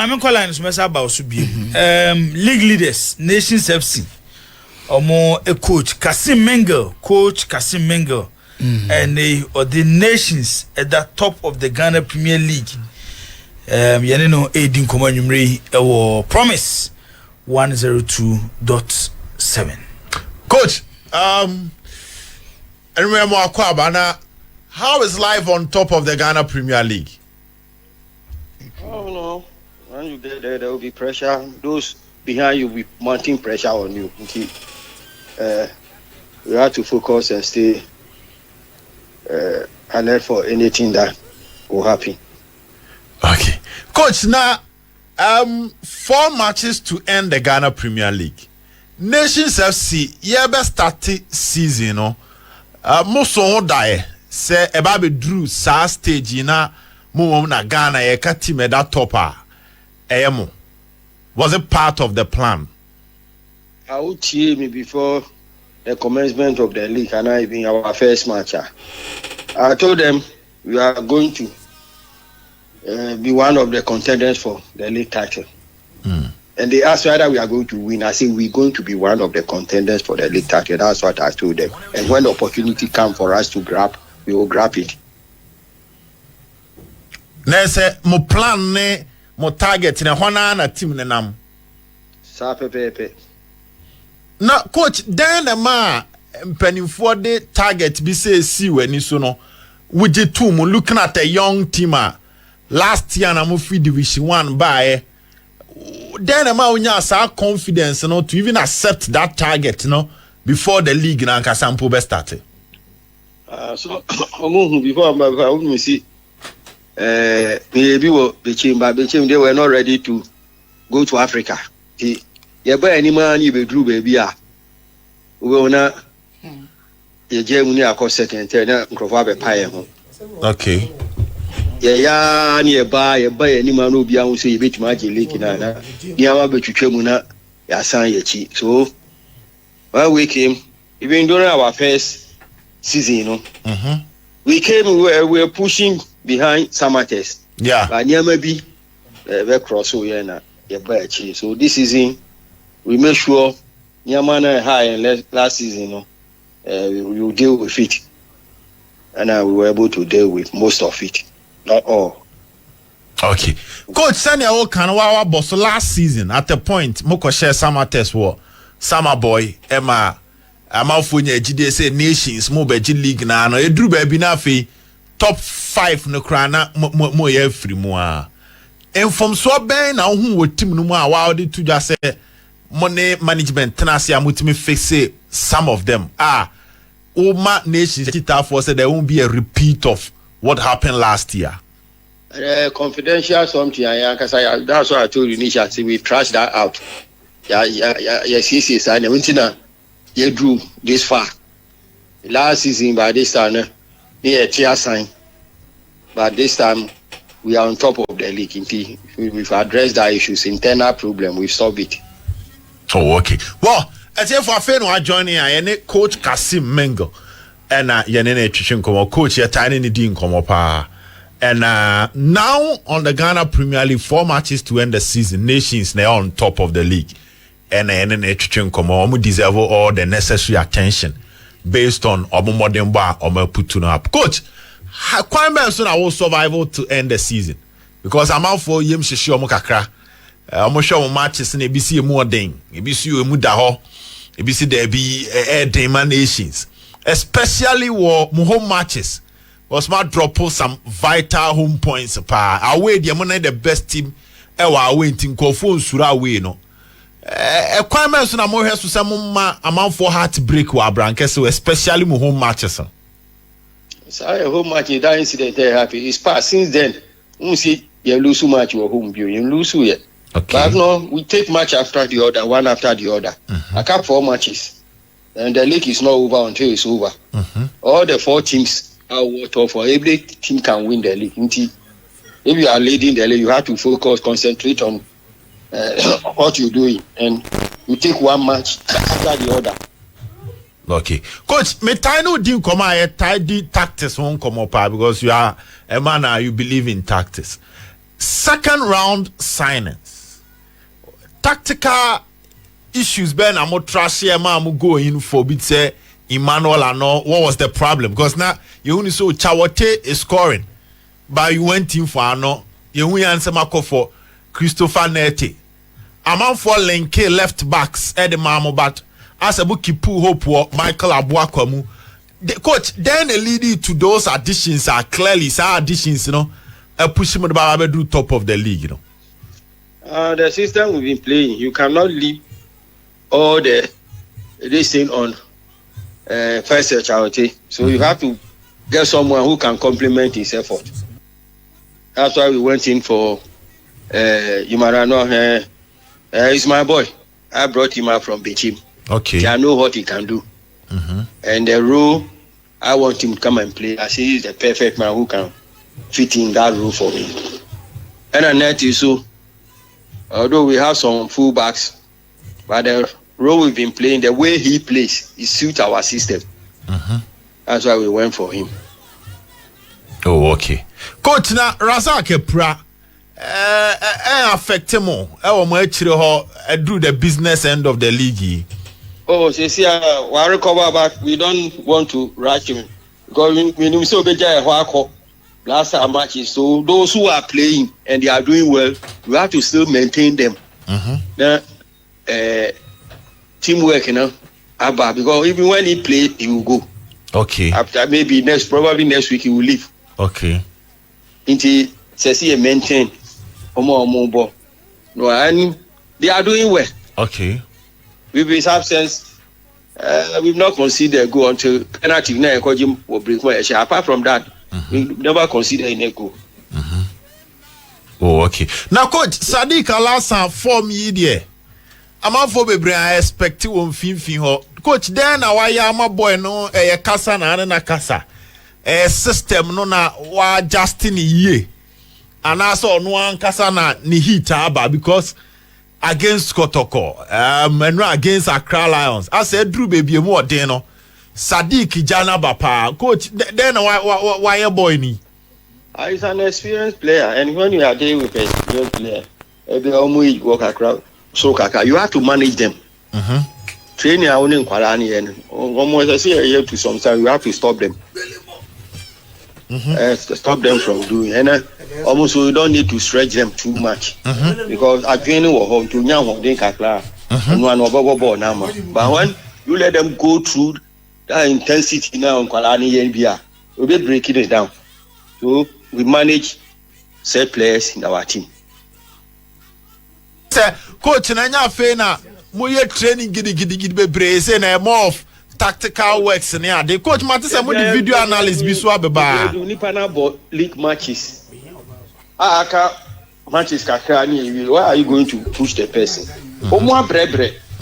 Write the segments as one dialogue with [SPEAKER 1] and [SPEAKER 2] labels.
[SPEAKER 1] I'm calling to mess about to be league leaders, Nations FC. Or more a coach Kasim Mengel, and they or the Nations at the top of the Ghana Premier League. Yanino Aiding Commandumre or Promise 102.7.
[SPEAKER 2] Coach, and remember Kwabana, how is life on top of the Ghana Premier League?
[SPEAKER 3] Oh no, when you get there will be pressure. Those behind you will be mounting pressure on you. You have to focus and stay alert for anything that will happen. Okay.
[SPEAKER 2] Coach, now 4 matches to end the Ghana Premier League. Nations FC, best started season, no. Most of die say about drew sa stage na mo na Ghana ye ka team that topper. Was it part of the plan?
[SPEAKER 3] I would hear me before the commencement of the league and I being our first match. I told them we are going to be one of the contenders for the league title. And they asked whether we are going to win. I said we're going to be one of the contenders for the league title. That's what I told them. And when the opportunity comes for us to grab, we will grab it.
[SPEAKER 2] Nese mo plan ne mo target ne hona na team ne nam.
[SPEAKER 3] Sa pepe.
[SPEAKER 2] Now, coach, then the man penny for the target be say see when you so no. With the two looking at a young team last year na mo free division 1 by then the man unya sa confidence no to even accept that target no before the league na kasampo be started.
[SPEAKER 3] So before I would see maybe they were not ready to go to Africa. Yeah, but any man you be drew baby we will not Germany are second
[SPEAKER 2] okay.
[SPEAKER 3] Yeah, nearby any man will be able to say bit magic league na near but you came ya san ye chi. So when we came, even during our first season, you know, we came we were pushing behind Samates.
[SPEAKER 2] Yeah.
[SPEAKER 3] But near maybe cross so yeah chi. So this season we make sure Niamana high and last season, you know, we will deal with it. And we were able to deal with most of it. Not all.
[SPEAKER 2] Okay. Coach Sanya Okanwa boss last season at the point Moko share summer test war. Summer boy, Emma Amafunya GDSA Nations, Mobeji League na no Edru baby na fe top 5 no krana mo ye free mo a. And from so ben na hu wo team no mo a wa odi to just say money management tenacity amutimi fix some of them. Oma Nations for said there won't be a repeat of what happened last year.
[SPEAKER 3] Confidential something, that's what I told you initially. We trashed that out. Yes, I know. You drew this far. Last season, by this time, a clear sign. But this time, we are on top of the league. We've addressed that issues, internal problem. We've solved it.
[SPEAKER 2] Oh, okay. Well, as if I feel I join here, Coach Kasim Mengel. And Yanene Chishin Komo coach ya tiny Din Komo pa. And now on the Ghana Premier League, 4 matches to end the season. Nations they are on top of the league. And Yanene Chishin Komo deserve all the necessary attention based on Omo Modemba Omo Putuno up. Coach, quite soon I will survival to end the season. Because I'm out for Yem Shishi Omo Kakra. Omo show matches in ABC more ding. ABC Mudaho. ABC there be air Dema Nations. Especially war home matches was smart drop some vital home points away the money the best team away team call phone sura away no requirements na mo hesu some amount for heartbreak wa brankeso especially home matches.
[SPEAKER 3] Sorry, home match that incident happy is past since then. We see you lose match your home view you lose yet.
[SPEAKER 2] Okay.
[SPEAKER 3] But no, we take match after the other, one after the other. I cap 4 matches. And the league is not over until it's over. All the 4 teams are top for every team can win the league. If you are leading the league, you have to focus, concentrate on what you're doing, and you take 1 match after the other.
[SPEAKER 2] Okay, coach, me tino din come tidy tactics won't come up because you are a man you believe in tactics. second round signings, tactical issues. Ben, I'm not trashy. I'm going for bit say Emmanuel. I know what was the problem because now you only saw Chawote is scoring, but you went in for no. You only answer Marco for Christopher Nete. I'm for Lenke left backs at the Mamo, but as a book Kipu Hope Michael Abuakwamu. The coach then leading to those additions are clearly additions, you know, pushing the do top of the league, you
[SPEAKER 3] know. The system we've been playing, you cannot leave all this thing on first charity. So you have to get someone who can complement his effort. That's why we went in for Yumarano. He's my boy. I brought him out from Beijing.
[SPEAKER 2] Okay.
[SPEAKER 3] I know what he can do. And the role I want him to come and play. I say he's the perfect man who can fit in that role for me. And a net is so, although we have some fullbacks, but the role we've been playing, the way he plays, it suits our system. That's why we went for him.
[SPEAKER 2] Oh, okay. Coach na Razak Epra affect him more. I do the business end of the league.
[SPEAKER 3] Oh, see, we recover, but we don't want to rush him because we so last time matches. So those who are playing and they are doing well, we have to still maintain them. Now, teamwork, you know, because even when he plays, he will go.
[SPEAKER 2] Okay.
[SPEAKER 3] After probably next week he will leave.
[SPEAKER 2] Okay.
[SPEAKER 3] Until he maintain. No, and they are doing well.
[SPEAKER 2] Okay.
[SPEAKER 3] With his absence, we've not considered a goal until penalty. Will break my share. Apart from that, we never consider a goal.
[SPEAKER 2] Oh, okay. Now, Coach Sadiq Alasa form year. I'm out for baby. I expect you on fin. Coach, then why am a boy no a casa na casa a system no na wa Justin ye. And also no one casa na ni hita because. Against Kotoko, and against Accra Lions. I said, Drew baby, more deno. Sadiq Jana Bapa, coach. Then why a boy ni?
[SPEAKER 3] He's an experienced player, and when you are there with an experienced player, you have to manage them. Training our own in Kwarani and almost I say a year to some time, you have to stop them. Stop them from doing, and almost we don't need to stretch them too much because at the end of home to but when you let them go through that intensity now on Kwalani NBA, we'll be breaking it down. So we manage set players in our team.
[SPEAKER 2] Coach, Nanya Fena, Moye training giddy be na more of tactical works near the coach Mattis and the video analyst be so beba.
[SPEAKER 3] League matches. Matches why are you going to push the person?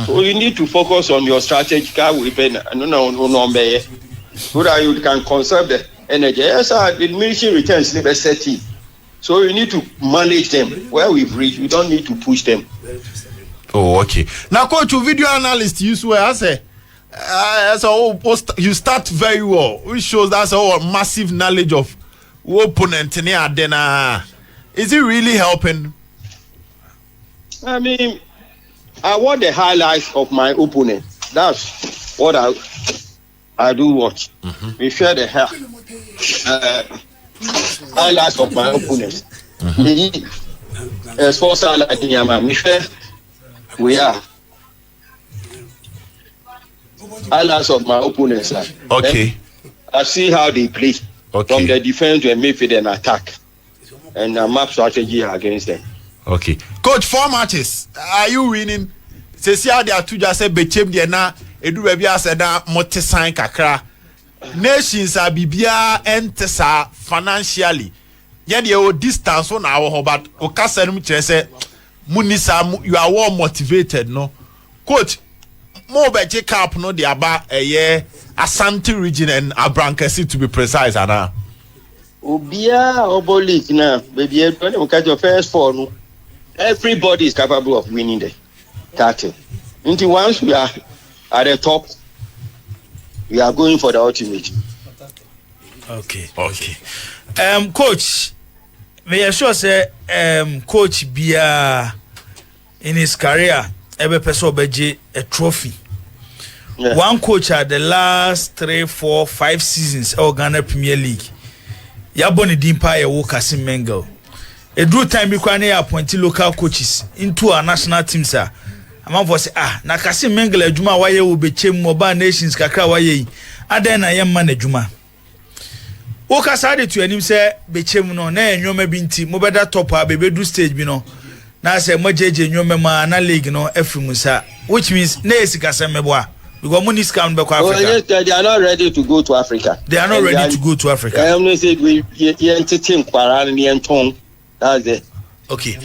[SPEAKER 3] So you need to focus on your strategical weapon so that you can conserve the energy. Yes, the diminishing returns never set in. So you need to manage them. Where we've reached, we don't need to push them.
[SPEAKER 2] Oh, okay. Now, coach, video analyst, you swear, I say. So you start very well, which shows that's a massive knowledge of opponent. Then, is it really helping?
[SPEAKER 3] I mean, I want the highlights of my opponent. That's what I do watch. We share the highlights of my opponent. Sports highlights, we are. Highlights of my opponents.
[SPEAKER 2] Okay.
[SPEAKER 3] I see how they play from the defense to a midfield and attack, and map strategy against them.
[SPEAKER 2] Okay, coach, 4 matches. Are you winning? Say how they are two just say bechem there na edu baby as na multi sign kakra. Nations are bibia entesa financially. Yeah, the distance on our but okasa no kire say munisa you are well motivated no. Coach, more beche cap no the aba Asante region and Abrankasi to be precise ana.
[SPEAKER 3] Obia obolik na baby when you catch your first 4 no. Everybody is capable of winning the title. Until once we are at the top, we are going for the ultimate.
[SPEAKER 1] Okay. Coach, Me sure say coach Bia in his career ever person beje a trophy. Yeah. One coach at the last 3, 4, 5 seasons of Ghana Premier League. Yaboni Dimpa ya Kasim Mengel. A drew time you can appoint local coaches into our national teams. I'm for say na Kasim Mengel Juma waye will be chem mobile nations kakra waye. Aden na yam man Juma. Woka sade to anim say be chem no na enwoma binti mo beda top a be do stage bi no. Na say mo jeje enwoma ma na league no efrimusa, which means na esika semeboa. Because money scam back Africa.
[SPEAKER 3] Yes, they are not ready to go to Africa.
[SPEAKER 1] They are not ready to go to Africa.
[SPEAKER 3] I am not saying we entertain Quaran and Tong. That's the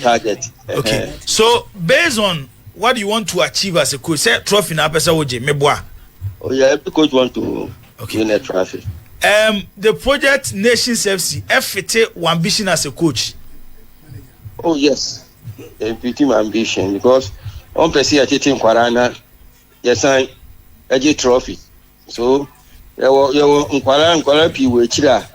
[SPEAKER 3] target.
[SPEAKER 1] Okay. So based on what you want to achieve as a coach, say trophy na pesa woje meboa.
[SPEAKER 3] Oh yeah, every coach want to win a trophy.
[SPEAKER 1] The project Nations FC FT one ambition as a coach.
[SPEAKER 3] Oh yes, a pretty ambition because on person entertain Quarana, yes I. A trophy. So you nkwala pi we chira.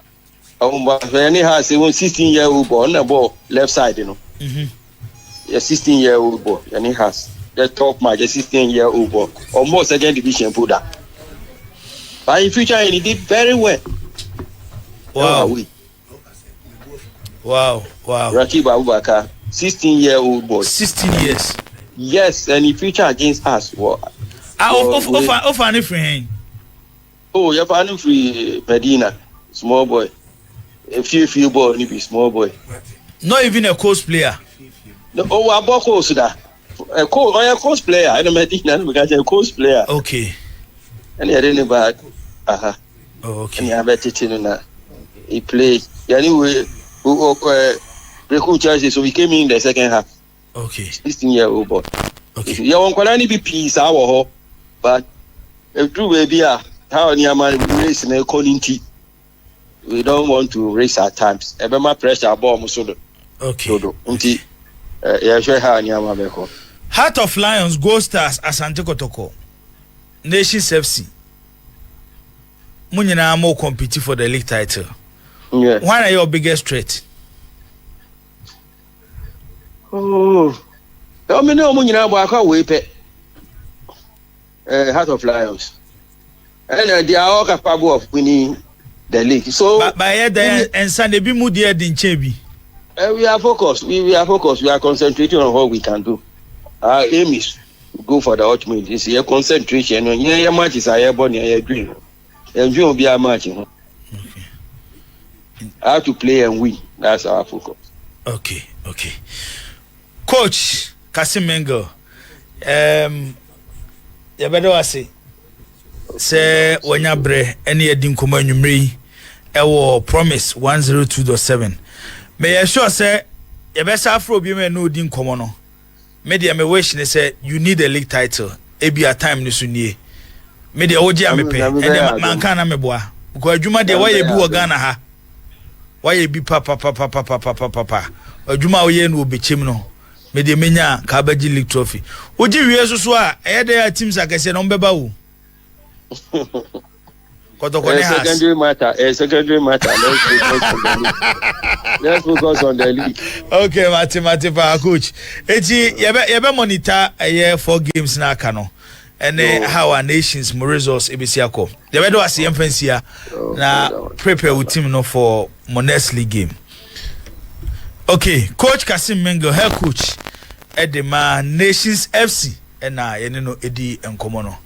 [SPEAKER 3] Any has a 16-year-old boy on the ball left side, you know. A 16-year-old boy, and he has the top match, a 16-year-old boy, almost second division put that. But in future, he did very well.
[SPEAKER 1] Wow. Wow.
[SPEAKER 3] Rakib Abubakar, 16-year-old boy.
[SPEAKER 1] 16 years.
[SPEAKER 3] Yes, and in future against us.
[SPEAKER 1] Offer free.
[SPEAKER 3] Oh, you're finding free Medina, small boy. A few boy, you be small boy.
[SPEAKER 1] Not even a coach player.
[SPEAKER 3] No, oh, a coach that. A coach player. I don't Medina because a coach player.
[SPEAKER 1] Okay.
[SPEAKER 3] And he didn't bad.
[SPEAKER 1] Oh, okay.
[SPEAKER 3] And he have a teaching that he played. Anyway, the coach so we came in the second half.
[SPEAKER 1] Okay.
[SPEAKER 3] 16-year-old boy.
[SPEAKER 1] Okay.
[SPEAKER 3] You want to be peace, but if true baby, how near man race in a community, we don't want to race at times. Ever my pressure bomb so. Okay. Yeah, sure how near my beko.
[SPEAKER 1] Heart of Lions, Goldstars, Asante Kotoko, Nations FC. Munyina more compete for the league title.
[SPEAKER 3] Yeah.
[SPEAKER 1] What are your biggest threat?
[SPEAKER 3] Oh. I mean, no munyina bo aka we pe. Heart of Lions. And they are all capable of winning the league. So
[SPEAKER 1] by there and Sunday be mu there din chebi.
[SPEAKER 3] We are focused. We are focused. We are concentrating on what we can do. Our aim is to go for the ultimate. It's a concentration. Yeah, matches are born here dream. And dream will be a match. Okay. How to play and win. That's our focus.
[SPEAKER 1] Okay. Coach Kasim Mengel. You better say when you bre any edin koma nwumre ewo promise 102.7. May I sure say you better afro bi me no din komo no. Me dey me wish ne say you need a league title. E be a time ni so nie. Me dey oje amepe and man kan na me boa. Because adwuma dey why e bi wo Ghana ha. Why e bi papa. Adwuma wo ye no obechem no. Me dey menya ka baji league trophy. Oji wie so a e dey teams akese no mbeba wo. Kotoko ne has.
[SPEAKER 3] Secondary matter. Let's focus on the league.
[SPEAKER 1] Okay, Mati pa coach. Eti yebe monitor 4 games na aka no. And how our nations more results ebisiako. Yebe do ase yemfansia na prepare with team no for next league game. Okay, Coach Kasim Mengel, head coach at the Nations FC, and I, edi enkomo no.